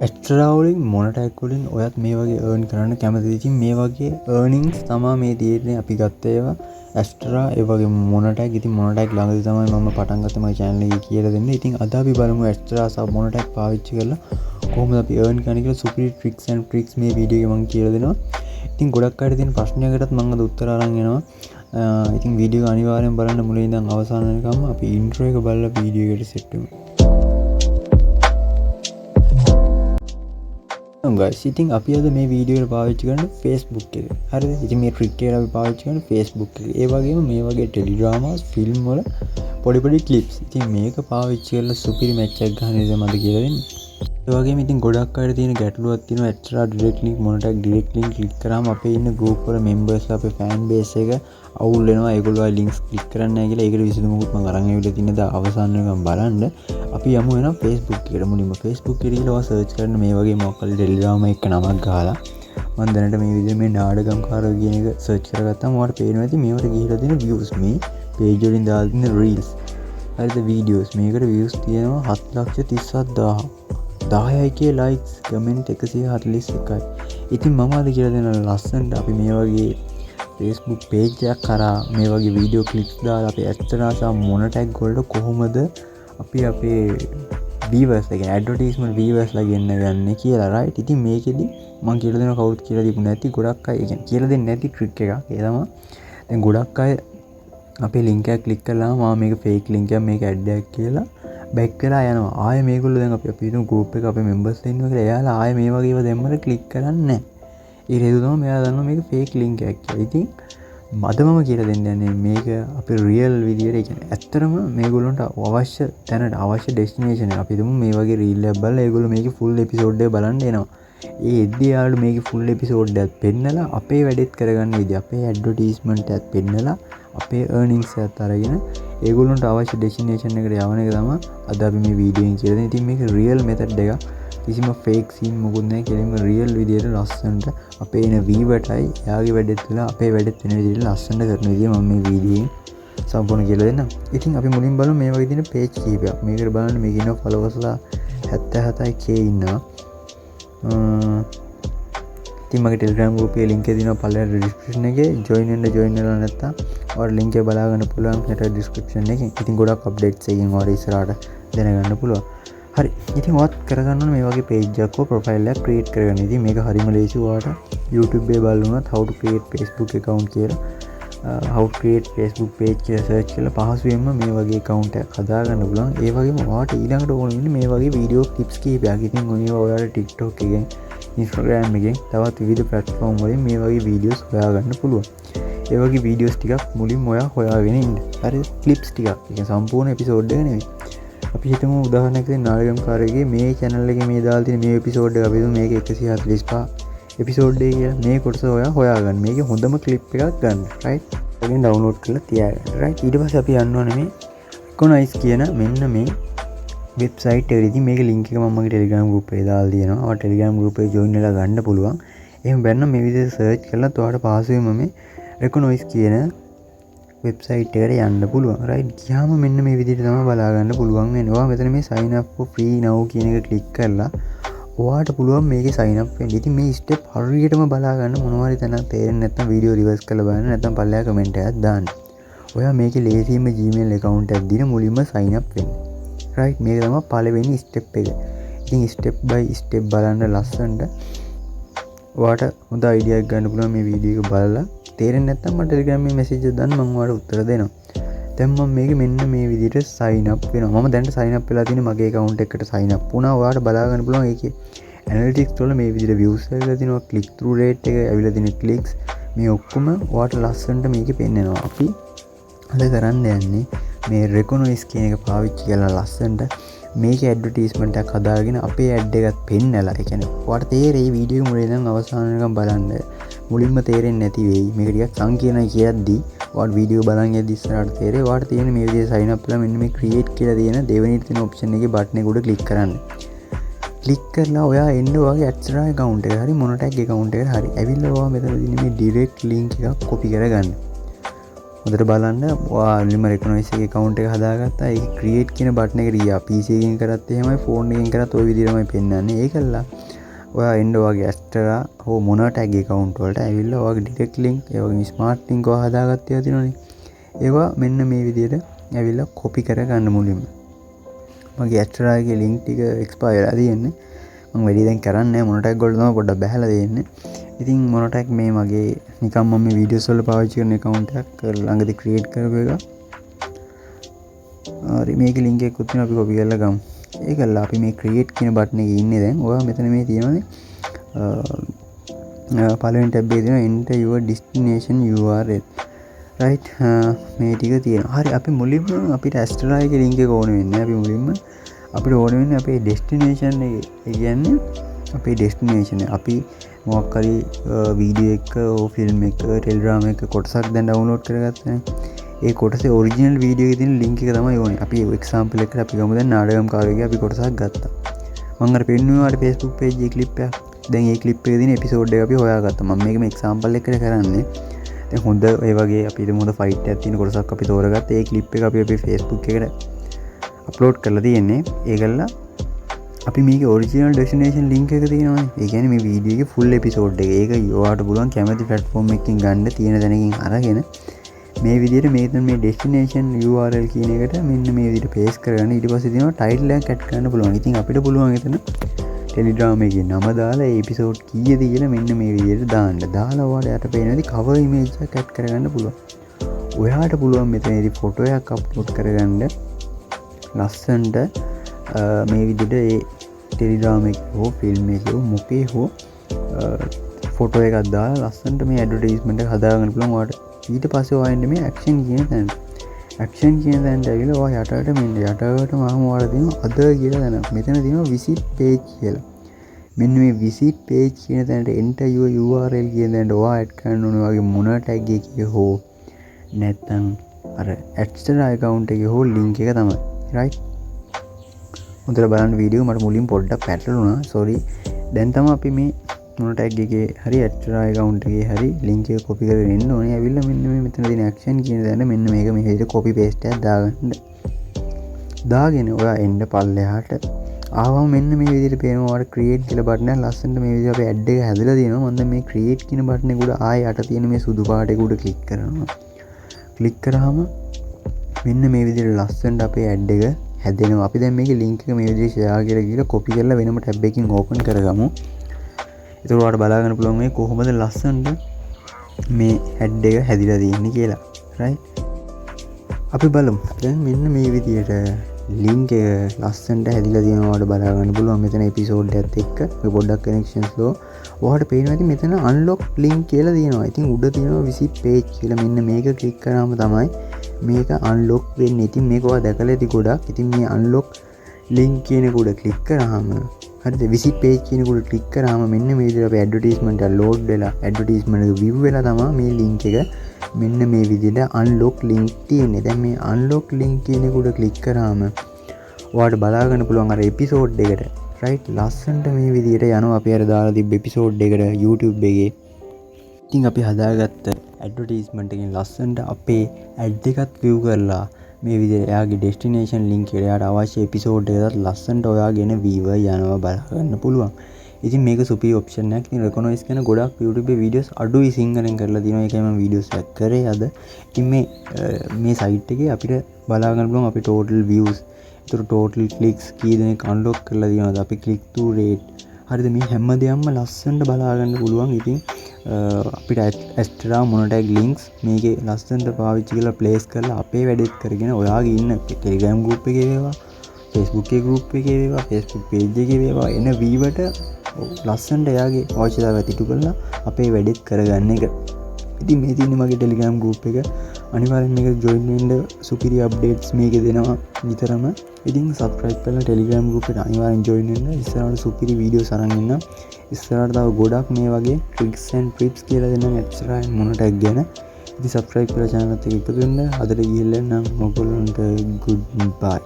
Astral වලින් මොනටැග් වලින් ඔයත් මේ වගේ earn කරන්න කැමතිද? ඉතින් මේ වගේ earnings තමයි මේ තියෙන්නේ අපි ගත්ත ඒවා ඇස්ට්‍රා ඒ වගේ මොනටැග්. ඉතින් මොනටැග් ළඟදී තමයි මම පටන් ගත්තේ මගේ channel එකේ කියලා දෙන්න. ඉතින් අද අපි බලමු ඇස්ට්‍රා සහ මොනටැග් පාවිච්චි කරලා කොහොමද අපි earn කරන්නේ කියලා සුපිරි tricks and tricks මේ වීඩියෝ එකේ මම කියලා දෙනවා. ඉතින් ගොඩක් අයට තියෙන ප්‍රශ්නයකටත් මම අද උත්තර අරන් එනවා. ඉතින් වීඩියෝ එක අනිවාර්යෙන් බලන්න මුලින් ඉඳන් අවසාන වෙනකම්. අපි intro එක බලලා වීඩියෝ එකට set වෙමු. guys, ඉතින් අපි අද මේ වීඩියෝ එක පාවිච්චි කරන්නේ Facebook එක. හරිද? ඉතින් මේ trick එක අපි පාවිච්චි කරන්නේ Facebook එක. ඒ වගේම මේ වගේ ටෙලිඩ්‍රාමාස්, ෆිල්ම් වල පොඩි clips. ඉතින් මේක පාවිච්චි කරලා සුපිරි match එකක් ගන්න ඉතින් මම කියලා දෙන්නේ. ඒ වගේම ඉතින් ගොඩක් අයට තියෙන ගැටලුවක් තියෙනවා extra direct link මොනටක් direct link click කරාම අපේ ඉන්න group වල members අපේ fan base එක අවුල් වෙනවා. ඒගොල්ලෝ links click කරන්නේ නැහැ කියලා. ඒකට විසඳුමකුත් මම අරන් ආවිල්ලා තියෙනද අවසාන වෙනකම් බලන්න. අපි යමු වෙනවා Facebook එකට. මුලින්ම Facebook එකට ගිහලා search කරන්න මේ වගේ මොකක් හරි ටෙලිග්‍රාම එක නමක් ගහලා මම දැනට මේ විදිහට මේ නාඩගම්කාරයෝ කියන එක search කරගත්තාම ඔයාලට පේනවා ඇති මේවට ගිහලා තියෙන views මේ page වලින් දාලා තියෙන reels. හරිද? videos. මේකට views තියෙනවා 7,37,000. 10k likes comment 141යි. ඉතින් මම අද කියලා දෙන ලස්සනට අපි මේ වගේ Facebook page එකක් කරා මේ වගේ වීඩියෝ clips දාලා අපි ඇස්ට්‍රා සහ මොනටැග් වලට කොහොමද අපි අපේ viewers එක advertisement viewers ලා ගන්න කියලා right. ඉතින් මේකෙදි මම කියලා දෙනවා කවුරුත් කියලා දීපු නැති ගොඩක් අය කියන්නේ කියලා දෙන්නේ නැති trick එකක්. ඒ තමයි දැන් ගොඩක් අය අපේ link එක click කළාම මේක fake link එකක් මේක ad එකක් කියලා back වෙලා යනවා. ආයෙ මේගොල්ලෝ දැන් අපි හිතමු group එක අපේ members ලා ඉන්නවා කියලා. එයාලා ආයෙ මේ වගේ ඒවා දැම්මම click කරන්නේ නැහැ. ඒ හේතුව තමයි මෙයා දන්නවා මේක fake link එකක් කියලා. ඉතින් මම කියලා දෙන්න යන්නේ මේක අපේ real විදියට. ඒ කියන්නේ ඇත්තටම මේගොල්ලන්ට අවශ්‍ය තැනට අවශ්‍ය destination එක අපි හිතමු මේ වගේ reel එකක් බලලා ඒගොල්ලෝ මේකේ full episode එක බලන්න එනවා. ඒ එද්දී යාළුවෝ මේකේ full episode එකක් පෙන්නලා අපේ වැඩෙත් කරගන්න විදිය අපේ advertisement එකත් පෙන්නලා අපේ earnings එකත් අරගෙන ඒගොල්ලන්ට අවශ්‍ය destination එකට යවන එක තමයි අද අපි මේ වීඩියෝ එකෙන් කියලා දෙන්නේ. ඉතින් මේක real method එකක්. කිසිම fake scene මොකුත් නැහැ. කෙලින්ම real විදියට ලස්සනට අපේ එන viewerටයි එයාගේ වැඩෙත් වෙලා අපේ වැඩෙත් වෙන විදියට ලස්සනට කරන විදිය මම මේ වීඩියෝෙන් සම්පූර්ණ කියලා දෙන්නම්. ඉතින් අපි මුලින් බලමු මේ වගේ තියෙන page කීපයක්. මේකට බලන්න මේකේ ඉන්න followers ලා 77k ඉන්නවා. ඉතින් මගේ Telegram group එකේ link එක තියෙනවා පල්ලෙහාට description එකේ. join වෙලා නැත්තම් ඔයාලා link එක බලා ගන්න පුළුවන් හෙට description එකේ. ඉතින් ගොඩක් updates එකකින් ඔයාලා ඉස්සරහට දැනගන්න පුළුවන්. හරි. ඉතින් ඔයත් කරගන්න ඕනේ මේ වගේ page එකක් හෝ profile එකක් create කරගන්න. ඉතින් මේක හරිම ලේසි. ඔයාලට YouTube එකේ බලුණත් how to create Facebook account කියලා how to create Facebook page කියලා search කරලා පහසුවෙන්ම මේ වගේ account එකක් හදාගන්න පුළුවන්. ඒ වගේම ඔයාලට ඊළඟට ඕන වෙන්නේ මේ වගේ video clips කීපයක්. ඉතින් ඔයවා ඔයාලා TikTok එකෙන් Instagram එකෙන් තවත් විවිධ platform වලින් මේ වගේ videos හොයාගන්න පුළුවන්. ඒ වගේ videos ටිකක් මුලින්ම ඔයා හොයාගෙන ඉන්න. හරි clips ටිකක්. ඒක සම්පූර්ණ episode එක නෙවෙයි. අපි හිතමු උදාහරණයක් විදිහට නාඩගම්කාරයගේ මේ channel එකේ මේ දාලා තියෙන මේ episode එක අපි හිතමු මේක 145 episode එක කියලා. මේ කොටස ඔයා හොයාගන්න. මේකේ හොඳම clip එකක් ගන්න. right? ඔකෙන් download කරලා තියාගන්න. right? ඊට පස්සේ අපි යන්න ඕනේ මේ Econice කියන මෙන්න මේ website එකට. ඉතින් මේකේ link එක මම මගේ Telegram group එකේ දාලා තියෙනවා. ඔයා Telegram group එකේ join වෙලා ගන්න පුළුවන්. එහෙම බැන්න මේ විදිහට search කරලා ඔයාලට පහසුවෙන්ම මේ Econice කියන වෙබ්සයිට් එකට යන්න පුළුවන්. right? ගියාම මෙන්න මේ විදිහට තමයි බලා ගන්න පුළුවන් වෙන්නේ. ඔයා මෙතන මේ sign up for free now කියන එක click කරලා ඔයාට පුළුවන් මේකේ sign up වෙන්න. ඉතින් මේ step හරියටම බලා ගන්න මොනවා හරි තැනක් තේරෙන්නේ නැත්නම් වීඩියෝ reverse කරලා බලන්න නැත්නම් පල්ලෙහා comment එකක් දාන්න. ඔයා මේකේ ලේසියෙන්ම Gmail account එකක් දීලා මුලින්ම sign up වෙන්න. right? මේක තමයි පළවෙනි step එක. ඉතින් step by step බලන්න ලස්සනට ඔයාට හොඳ idea එකක් ගන්න පුළුවන් මේ වීඩියෝ එක බලලා. තේරෙන්නේ නැත්නම් මට Telegram එකේ message එක දාන්න මම ඔයාලට උත්තර දෙනවා. දැන් මම මේක මෙන්න මේ විදිහට sign up වෙනවා. මම දැන් sign up වෙලා තියෙන්නේ මගේ account එකට sign up වුණා. ඔයාලට බලා ගන්න පුළුවන් ඒකේ analytics වල මේ විදිහට views ඇවිල්ලා තිනවා, click through rate එක ඇවිල්ලා තියෙන clicks මේ ඔක්කොම ඔයාලට ලස්සනට මේකේ පෙන්නනවා. අපි අද කරන්න යන්නේ මේ Econice කියන එක පාවිච්චි කරලා ලස්සනට මේකේ ඇඩ්වර්ටයිස්මන්ට් එකක් හදාගෙන අපේ ඇඩ් එකත් පෙන්නලා. ඒ කියන්නේ ඔයාලට තේරෙයි වීඩියෝ එක මුලින් ඉඳන් අවසාන වෙනකම් බලන්න. මුලින්ම තේරෙන්නේ නැති වෙයි. මේක ටිකක් සංකීර්ණයි කියද්දි ඔයාලට වීඩියෝ බලන් යද්දි ඉස්සරහට තේරෙයි. ඔයාලට තියෙන මේ විදිහේ sign up කරලා මෙන්න මේ create කියලා තියෙන දෙවෙනි තියෙන option එකේ button එක උඩ click කරන්න. click කරලා ඔයා එන්න ඔයාගේ extra account එක හරි monotag account එකට හරි. ඇවිල්ලා ඔයා මෙතන තියෙන මේ direct link එකක් copy කරගන්න. හොඳට බලන්න ඔයාලම රෙකනොයිස් එකේ account එක හදාගත්තා. ඒක create කියන button එකට ගියා. PC එකකින් කරත් එහෙමයි phone එකකින් කරත් ওই විදිහටමයි පෙන්නන්නේ. ඒකල්ලා ඔයා එන්න ඔයාගේ Astra හෝ මොන tag account වලට ඇවිල්ලා ඔයාගේ direct link ඒ වගේ smart link ඔයා හදාගත්තා තියෙනවනේ. ඒවා මෙන්න මේ විදිහට ඇවිල්ලා copy කරගන්න මුලින්ම. මගේ Astra එකේ link ටික expire වෙලා තියෙන්නේ. මම වැඩි දැන් කරන්නේ නැහැ. මොන tag වලට තමයි පොඩ්ඩක් බහැලා දෙන්නේ. ඉතින් මොන tag මේ මගේ නිකම් මම මේ වීඩියෝස් වල පාවිච්චි කරන account එකක් ළඟදී create කරපු එක. හරි මේකේ link එකකුත් තියෙනවා අපි copy කරලා ගමු. ඒකල්ලා අපි මේ create කියන button එකේ ඉන්නේ දැන්. ඔයා මෙතන මේ තියෙනවානේ පළවෙනි tab එකේ තියෙනවා enter your destination URL. right මේ ටික තියෙනවා. හරි අපි මුලින්ම අපිට Astra එකේ link එක ඕන වෙන්නේ. අපි මුලින්ම අපිට ඕන වෙන්නේ අපේ destination එක. ඒ කියන්නේ අපේ destination එක. අපි මොකක් හරි වීඩියෝ එක ඕ ෆිල්ම් එක ටෙලිග්‍රෑම් එක කොටසක් දැන් ඩවුන්ලෝඩ් කරගත්තා. ඒ කොටසේ ඔරිජිනල් වීඩියෝ එකේ තියෙන link එක තමයි ඕනේ. අපි එක්සැම්පල් එකකට අපි ගමු දැන් නාඩගම් කාර්යයේ අපි කොටසක් ගත්තා. මම අර පෙන්නුවාට Facebook page එකේ clip එකක්. දැන් ඒ clip එකේ තියෙන episode එක අපි හොයාගත්තා. මම මේක මේ එක්සැම්පල් එකකට කරන්නේ. දැන් හොඳ ඒ වගේ අපි හොඳ ෆයිට් එකක් තියෙන කොටසක් අපි තෝරගත්තා. ඒ clip එක අපි අපේ Facebook එකට අප්ලෝඩ් කරලා තියෙන්නේ. ඒකල්ලා අපි මේක ඔරිජිනල් ඩෙස්ටිනේෂන් ලින්ක් එක තියෙනවානේ. ඒ කියන්නේ මේ වීඩියෝ එකේ ෆුල් එපිසෝඩ් එක. ඒක ඔයාලට පුළුවන් කැමති platform එකකින් ගන්න තියෙන තැනකින් අරගෙන මේ විදිහට මේකෙන් මේ destination URL කියන එකට මෙන්න මේ විදිහට paste කරගන්න. ඊට පස්සේ තියෙනවා title එකක් add කරන්න පුළුවන්. ඉතින් අපිට පුළුවන් එතන Telegram එකේ නම දාලා ඒ එපිසෝඩ් කීයද කියලා මෙන්න මේ විදිහට දාන්න. දාලා ඔයාලට පේන විදිහ cover image එකක් add කරගන්න පුළුවන්. ඔයාලට පුළුවන් මෙතනදී ෆොටෝ එකක් අප්ලෝඩ් කරගන්න. ලස්සනට මේ විදිහට ඒ ටෙලිග්‍රෑම් එකේ හෝ ෆිල්ම් එකේ හෝ මොකේ හෝ ෆොටෝ එකක් දාලා ලස්සනට මේ ඇඩ්වර්ටයිස්මන්ට් එක හදාගන්න පුළුවන් ඔයාලට. ඊට පස්සේ ඔයා එන්නේ මේ ඇක්ෂන් කියන තැනට. ඇක්ෂන් කියන තැනට ඇවිල්ලා ඔයා යටට මෙන්න යටටම ආවම ඔයාලා තියෙනවා අද කියලා තැනක්. මෙතන තියෙනවා visit page කියලා. මෙන්න මේ visit page කියන තැනට enter your URL කියන තැනට ඔයා ඇඩ් කරන්න ඕනේ වගේ මොන tag එකේ හෝ නැත්නම් අර Astra account එකේ හෝ link එක තමයි. right හොඳට බලන්න වීඩියෝ මට මුලින් පොඩ්ඩක් පැටලුණා. sorry. දැන් තමයි අපි මේ මොන tag එකේ හරි Astra account එකේ හරි link එක copy කරගෙන එන්න ඕනේ. ඇවිල්ලා මෙන්න මේ මෙතන තියෙන action කියන දේ මෙන්න මේක මේ විදිහට copy paste එකක් දාගන්න. දාගෙන ඔයා එන්න පල්ලෙහාට ආවම මෙන්න මේ විදිහට පේනවා ඔයාලට create කියලා button එක ලස්සනට මේ විදිහට අපේ ad එක හැදලා තියෙනවා. මම දැන් මේ create කියන button එක උඩ ආයෙ යට තියෙන මේ සුදු පාට එක උඩ click කරනවා. click කරාම මෙන්න මේ විදිහට ලස්සනට අපේ ad එක හැදෙනවා. අපි දැන් මේකේ link එක මේ විදිහට share කරලා ගිහලා copy කරලා වෙනම tab එකකින් open කරගමු. ඒක ඔයාලට බලා ගන්න පුළුවන් මේ කොහොමද ලස්සනට මේ ad එක හැදිලා තියෙන්නේ කියලා. right අපි බලමු. දැන් මෙන්න මේ විදිහට link එක ලස්සනට හැදිලා තියෙනවා. ඔයාලට බලා ගන්න පුළුවන් මෙතන episode එකත් එක්ක මේ පොඩ්ඩක් connection slow. ඔයාලට පේනවා ඉතින් මෙතන unlock link කියලා තියෙනවා. ඉතින් උඩ තියෙනවා visit page කියලා. මෙන්න මේක click කරාම තමයි මේක unlock වෙන්නේ. ඉතින් මේක ඔයා දැකලා ඇති ගොඩක්. ඉතින් මේ unlock link කියන එක උඩ click කරාම හරිද visit page කියන එක උඩ click කරාම මෙන්න මේ විදිහට අපේ advertisement එක load වෙලා advertisement එක view වෙලා තමයි මේ link එක මෙන්න මේ විදිහට unlock link තියෙන්නේ. දැන් මේ unlock link කියන එක උඩ click කරාම ඔයාලට බලා ගන්න පුළුවන් අර episode එකට right ලස්සනට මේ විදිහට යනවා. අපි අර දාලා තිබ්බ episode එකට YouTube එකේ. ඉතින් අපි හදාගත්ත ඇඩ්වර්ටයිස්මන්ට් එකෙන් ලස්සනට අපේ ඇඩ් එකත් view කරලා මේ විදිහට එයාගේ destination link එකට එයාට අවශ්‍ය episode එකකට ලස්සනට ඔයාගෙන viewer යනවා බලා ගන්න පුළුවන්. ඉතින් මේක superior option එකක්. ඉතින් recognize කරන ගොඩක් YouTube videos අඩුයි සිංහලෙන් කරලා තියෙනවා. ඒකයි මම videos එකක් කරේ අද. ඉතින් මේ site එකේ අපිට බලා ගන්න පුළුවන් අපේ total views, ඒතර total clicks කී දෙනෙක් unlock කරලා තියෙනවද, අපි click through rate හරිද මේ හැම දෙයක්ම ලස්සනට බලා ගන්න පුළුවන්. ඉතින් අපිට Astra මොනටැග් links මේකේ ලස්සනට පාවිච්චි කරලා place කරලා අපේ වැඩේත් කරගෙන ඔයාගේ ඉන්න Telegram group එකේ වේවා, Facebook එකේ group එකේ වේවා, Facebook page එකේ වේවා එන viewerට ලස්සනට එයාගේ අවශ්‍යතාවය ඉටු කරලා අපේ වැඩේත් කරගන්න එක. ඉතින් මේ තියෙන්නේ මගේ Telegram group එක. අනිවාර්යෙන් මේක join වෙන්න superior updates මේකේ දෙනවා නිතරම. ඉතින් subscribe කරලා Telegram group එකට අනිවාර්යෙන් join වෙන්න. ඉස්සරහට superior videos අරන් එන්න. ඉස්සරහට තව ගොඩක් මේ වගේ tricks and tips කියලා දෙන්න Astra මොනටැග් ගැන. ඉතින් subscribe කරලා channel එකත් එක්ක එකතු වෙන්න. අදට ගිහිල්ලා නම් ඔයගොල්ලන්ට good bye.